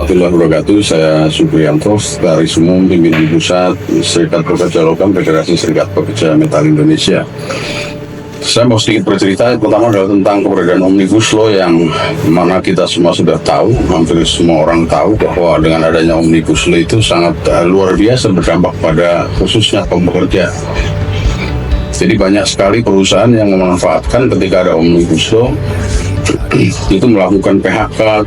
warahmatullahi wabarakatuh. Saya Supriyanto, Sekretaris Umum Pimpinan Pusat Serikat Pekerja Logam Federasi Serikat Pekerja Metal Indonesia. Saya mau sedikit bercerita. Pertama adalah tentang keberadaan Omnibus Law yang mana kita semua sudah tahu, hampir semua orang tahu bahwa dengan adanya Omnibus Law itu sangat luar biasa berdampak pada khususnya kaum pekerja. Jadi banyak sekali perusahaan yang memanfaatkan ketika ada Omnibus Law itu melakukan PHK,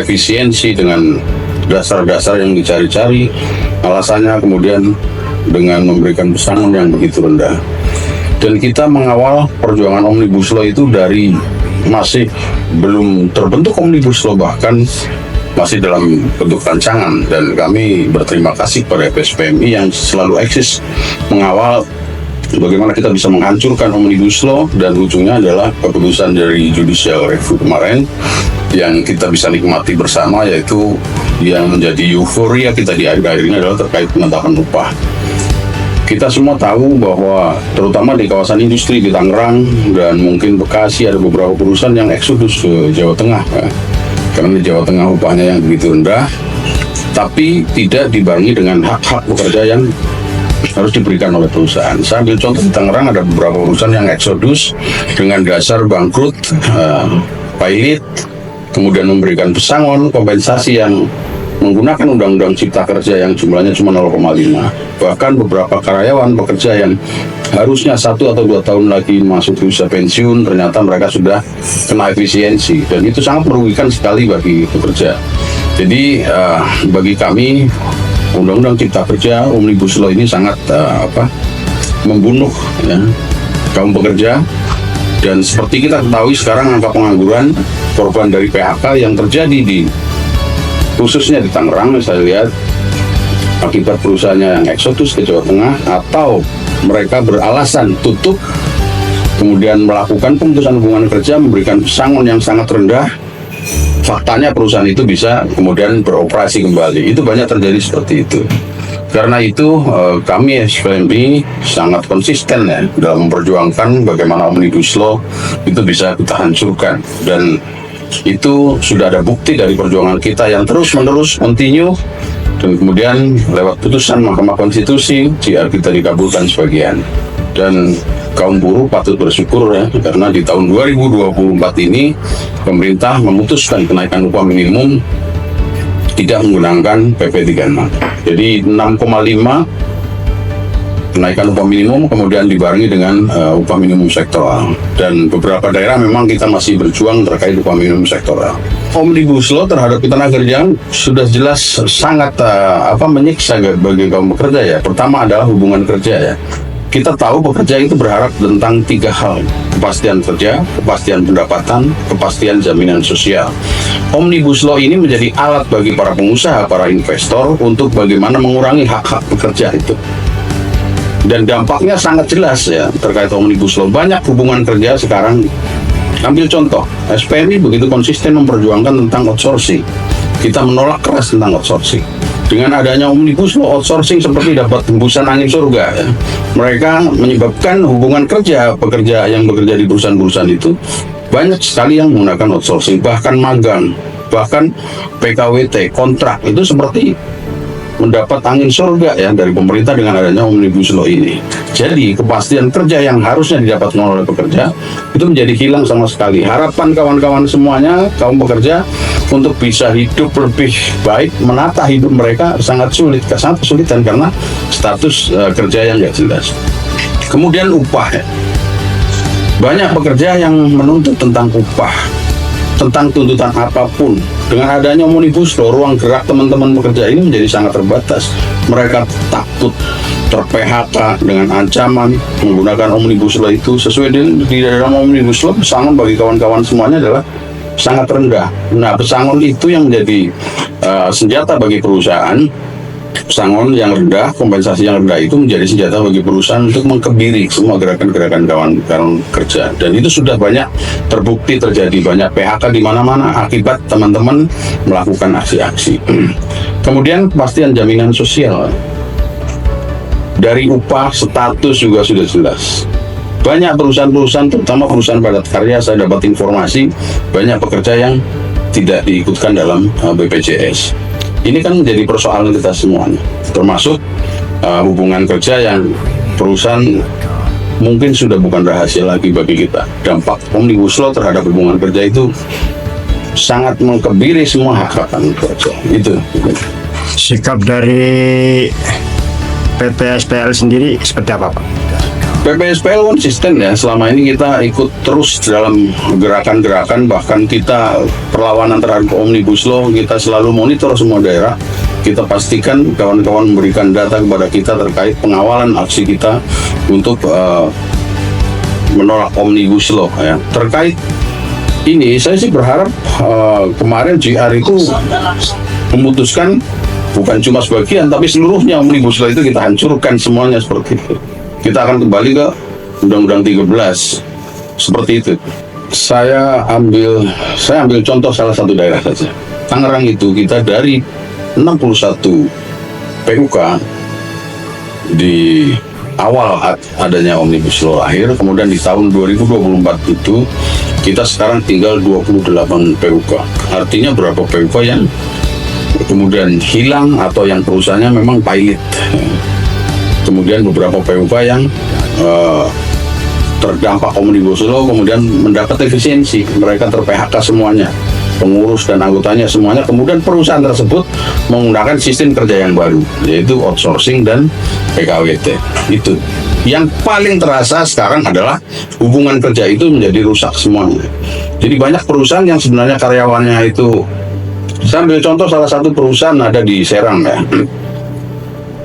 efisiensi dengan dasar-dasar yang dicari-cari, alasannya kemudian dengan memberikan pesangon yang begitu rendah. Dan kita mengawal perjuangan Omnibus Law itu dari masih belum terbentuk Omnibus Law, bahkan masih dalam bentuk rancangan, dan kami berterima kasih pada FSPMI yang selalu eksis mengawal bagaimana kita bisa menghancurkan Omnibus Law, dan ujungnya adalah keputusan dari Judicial Review kemarin yang kita bisa nikmati bersama, yaitu yang menjadi euforia kita di akhir-akhir ini adalah terkait penetapan upah. Kita semua tahu bahwa terutama di kawasan industri di Tangerang dan mungkin Bekasi ada beberapa perusahaan yang eksodus ke Jawa Tengah ya. Karena di Jawa Tengah upahnya yang begitu rendah, tapi tidak dibarengi dengan hak-hak pekerja yang harus diberikan oleh perusahaan. Saya ambil contoh di Tangerang ada beberapa perusahaan yang eksodus dengan dasar bangkrut, pilot, kemudian memberikan pesangon, kompensasi yang menggunakan Undang-Undang Cipta Kerja yang jumlahnya cuma 0,5. Bahkan beberapa karyawan pekerja yang harusnya 1 atau 2 tahun lagi masuk usia pensiun, ternyata mereka sudah kena efisiensi, dan itu sangat merugikan sekali bagi pekerja. Jadi bagi kami Undang-Undang Cipta Kerja Omnibus Law ini sangat membunuh ya, kaum pekerja. Dan seperti kita ketahui sekarang angka pengangguran korban dari PHK yang terjadi khususnya di Tangerang, saya lihat akibat perusahaannya yang eksodus ke Jawa Tengah atau mereka beralasan tutup kemudian melakukan pemutusan hubungan kerja, memberikan pesangon yang sangat rendah. Faktanya perusahaan itu bisa kemudian beroperasi kembali. Itu banyak terjadi seperti itu. Karena itu kami SPMI sangat konsisten ya dalam memperjuangkan bagaimana Omnibus Law itu bisa kita hancurkan, dan itu sudah ada bukti dari perjuangan kita yang terus-menerus continue, dan kemudian lewat putusan Mahkamah Konstitusi kita dikabulkan sebagian. Dan kaum buruh patut bersyukur ya, karena di tahun 2024 ini pemerintah memutuskan kenaikan upah minimum tidak menggunakan PP 36. Jadi 6,5 kenaikan upah minimum kemudian dibarengi dengan upah minimum sektoral, dan beberapa daerah memang kita masih berjuang terkait upah minimum sektoral. Omnibus Law terhadap tenaga kerja sudah jelas sangat menyiksa bagi kaum pekerja ya. Pertama adalah hubungan kerja ya. Kita tahu pekerja itu berharap tentang 3 hal: kepastian kerja, kepastian pendapatan, kepastian jaminan sosial. Omnibus Law ini menjadi alat bagi para pengusaha, para investor untuk bagaimana mengurangi hak-hak pekerja itu. Dan dampaknya sangat jelas ya terkait Omnibus Law. Banyak hubungan kerja sekarang, ambil contoh, SPMI begitu konsisten memperjuangkan tentang outsourcing. Kita menolak keras tentang outsourcing. Dengan adanya Omnibus Law, outsourcing seperti dapat hembusan angin surga ya. Mereka menyebabkan hubungan kerja, pekerja yang bekerja di perusahaan-perusahaan itu banyak sekali yang menggunakan outsourcing, bahkan magang, bahkan PKWT, kontrak, itu seperti mendapat angin surga ya dari pemerintah dengan adanya Omnibus Law ini. Jadi kepastian kerja yang harusnya didapatkan oleh pekerja itu menjadi hilang sama sekali. Harapan kawan-kawan semuanya, kaum pekerja, untuk bisa hidup lebih baik, menata hidup mereka sangat kesulitan karena status kerja yang nggak jelas. Kemudian upah ya. Banyak pekerja yang menuntut tentang upah, tentang tuntutan apapun. Dengan adanya Omnibus Law, ruang gerak teman-teman pekerja ini menjadi sangat terbatas. Mereka takut ter-PHK dengan ancaman menggunakan Omnibus Law itu. Sesuai di dalam Omnibus Law, pesangon bagi kawan-kawan semuanya adalah sangat rendah. Nah, pesangon itu yang menjadi senjata bagi perusahaan. Pesangon yang rendah, kompensasi yang rendah itu menjadi senjata bagi perusahaan untuk mengkebiri semua gerakan-gerakan kawan-kawan kerja. Dan itu sudah banyak terbukti terjadi, banyak PHK di mana-mana akibat teman-teman melakukan aksi-aksi. Kemudian kepastian jaminan sosial. Dari upah, status juga sudah jelas. Banyak perusahaan-perusahaan, terutama perusahaan padat karya, saya dapat informasi banyak pekerja yang tidak diikutkan dalam BPJS. Ini kan menjadi persoalan kita semuanya, termasuk hubungan kerja yang perusahaan mungkin sudah bukan rahasia lagi bagi kita. Dampak Omnibus Law terhadap hubungan kerja itu sangat mengkebiri semua hak kerja. Itu. Sikap dari PPSPL sendiri seperti apa, Pak? PPSPL konsisten ya, selama ini kita ikut terus dalam gerakan-gerakan, bahkan kita perlawanan terhadap Omnibus Law, kita selalu monitor semua daerah. Kita pastikan kawan-kawan memberikan data kepada kita terkait pengawalan aksi kita untuk menolak Omnibus Law ya. Terkait ini, saya sih berharap kemarin JR itu memutuskan bukan cuma sebagian, tapi seluruhnya Omnibus Law itu kita hancurkan semuanya seperti itu. Kita akan kembali ke Undang-Undang 13 seperti itu. Saya ambil contoh salah satu daerah saja. Tangerang itu kita dari 61 PUK di awal adanya Omnibus Law lahir, kemudian di tahun 2024 itu kita sekarang tinggal 28 PUK. Artinya berapa PUK yang kemudian hilang atau yang perusahaannya memang pilot. Kemudian beberapa PUK yang terdampak Omnibus Law kemudian mendapat efisiensi, mereka ter-PHK semuanya, pengurus dan anggotanya semuanya. Kemudian perusahaan tersebut menggunakan sistem kerja yang baru, yaitu outsourcing dan PKWT. Itu yang paling terasa sekarang adalah hubungan kerja itu menjadi rusak semuanya. Jadi banyak perusahaan yang sebenarnya karyawannya itu, saya ambil contoh salah satu perusahaan ada di Serang ya.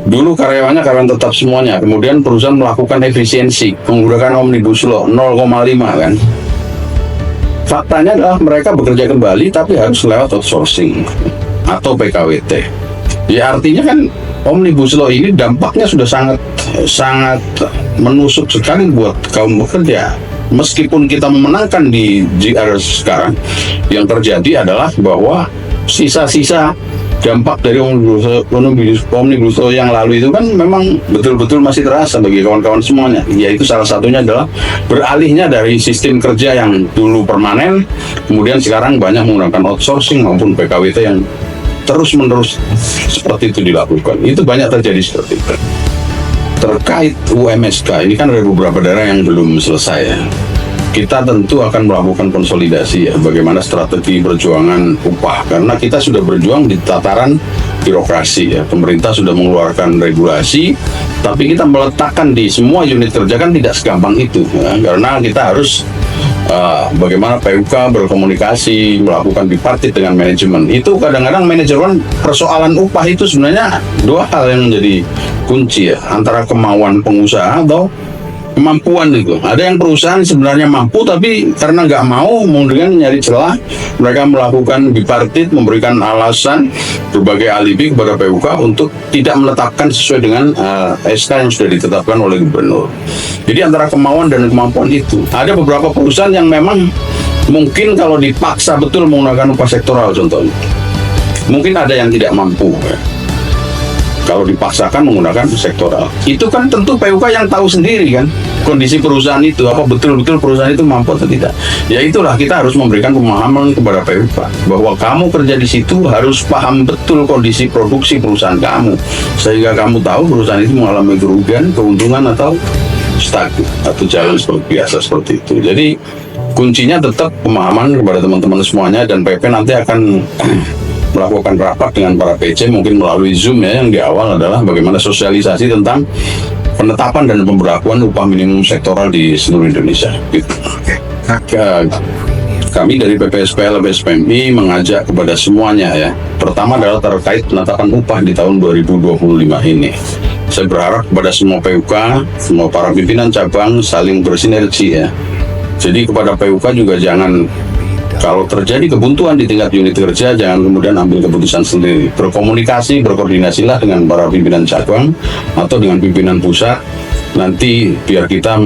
Dulu karyawannya karyawan tetap semuanya, kemudian perusahaan melakukan efisiensi menggunakan Omnibus Law 0,5 kan. Faktanya adalah mereka bekerja kembali tapi harus lewat outsourcing atau PKWT. Ya artinya kan Omnibus Law ini dampaknya sudah sangat menusuk sekali buat kaum bekerja. Meskipun kita memenangkan di JR sekarang, yang terjadi adalah bahwa sisa-sisa dampak dari Omnibus Law yang lalu itu kan memang betul-betul masih terasa bagi kawan-kawan semuanya. Yaitu salah satunya adalah beralihnya dari sistem kerja yang dulu permanen, kemudian sekarang banyak menggunakan outsourcing maupun PKWT yang terus-menerus seperti itu dilakukan. Itu banyak terjadi seperti itu. Terkait UMSK, ini kan ada beberapa daerah yang belum selesai ya. Kita tentu akan melakukan konsolidasi ya, bagaimana strategi perjuangan upah, karena kita sudah berjuang di tataran birokrasi ya. Pemerintah sudah mengeluarkan regulasi, tapi kita meletakkan di semua unit kerja kan tidak segampang itu ya, karena kita harus bagaimana PUK berkomunikasi, melakukan bipartit dengan manajemen. Itu kadang-kadang manajemen persoalan upah itu sebenarnya dua hal yang menjadi kunci ya, antara kemauan pengusaha atau kemampuan itu. Ada yang perusahaan sebenarnya mampu tapi karena nggak mau, kemudian nyari celah, mereka melakukan bipartit, memberikan alasan berbagai alibi kepada PUK untuk tidak menetapkan sesuai dengan SK yang sudah ditetapkan oleh gubernur. Jadi antara kemauan dan kemampuan itu. Ada beberapa perusahaan yang memang mungkin kalau dipaksa betul menggunakan upah sektoral contohnya, mungkin ada yang tidak mampu ya. Kalau dipaksakan menggunakan sektoral, itu kan tentu PUK yang tahu sendiri kan kondisi perusahaan itu, apa betul-betul perusahaan itu mampu atau tidak. Ya itulah, kita harus memberikan pemahaman kepada PUK bahwa kamu kerja di situ harus paham betul kondisi produksi perusahaan kamu, sehingga kamu tahu perusahaan itu mengalami kerugian, keuntungan atau stagnan atau jalan seperti biasa seperti itu. Jadi kuncinya tetap pemahaman kepada teman-teman semuanya, dan PP nanti akan melakukan rapat dengan para PC mungkin melalui Zoom ya. Yang di awal adalah bagaimana sosialisasi tentang penetapan dan pemberlakuan upah minimum sektoral di seluruh Indonesia gitu. Kami dari PPSPL PSPMI mengajak kepada semuanya ya. Pertama adalah terkait penetapan upah di tahun 2025 ini. Saya berharap kepada semua PUK, semua para pimpinan cabang saling bersinergi ya. Jadi kepada PUK juga jangan, kalau terjadi kebuntuan di tingkat unit kerja, jangan kemudian ambil keputusan sendiri. Berkomunikasi, berkoordinasilah dengan para pimpinan cabang atau dengan pimpinan pusat. Nanti biar kita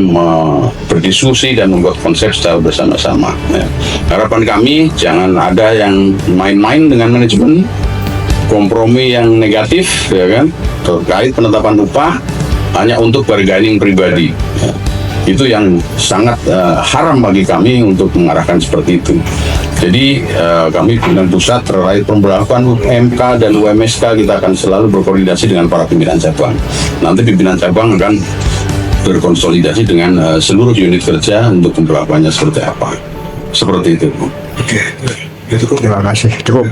berdiskusi dan membuat konsep secara bersama-sama. Ya. Harapan kami jangan ada yang main-main dengan manajemen, kompromi yang negatif, ya kan, terkait penetapan upah hanya untuk bargaining pribadi. Ya. Itu yang sangat haram bagi kami untuk mengarahkan seperti itu. Jadi kami pimpinan pusat terkait pemberlakuan UMK dan UMSK kita akan selalu berkoordinasi dengan para pimpinan cabang. Nanti pimpinan cabang akan berkonsolidasi dengan seluruh unit kerja untuk pemberlakuannya seperti apa. Seperti itu. Terima kasih. Cukup.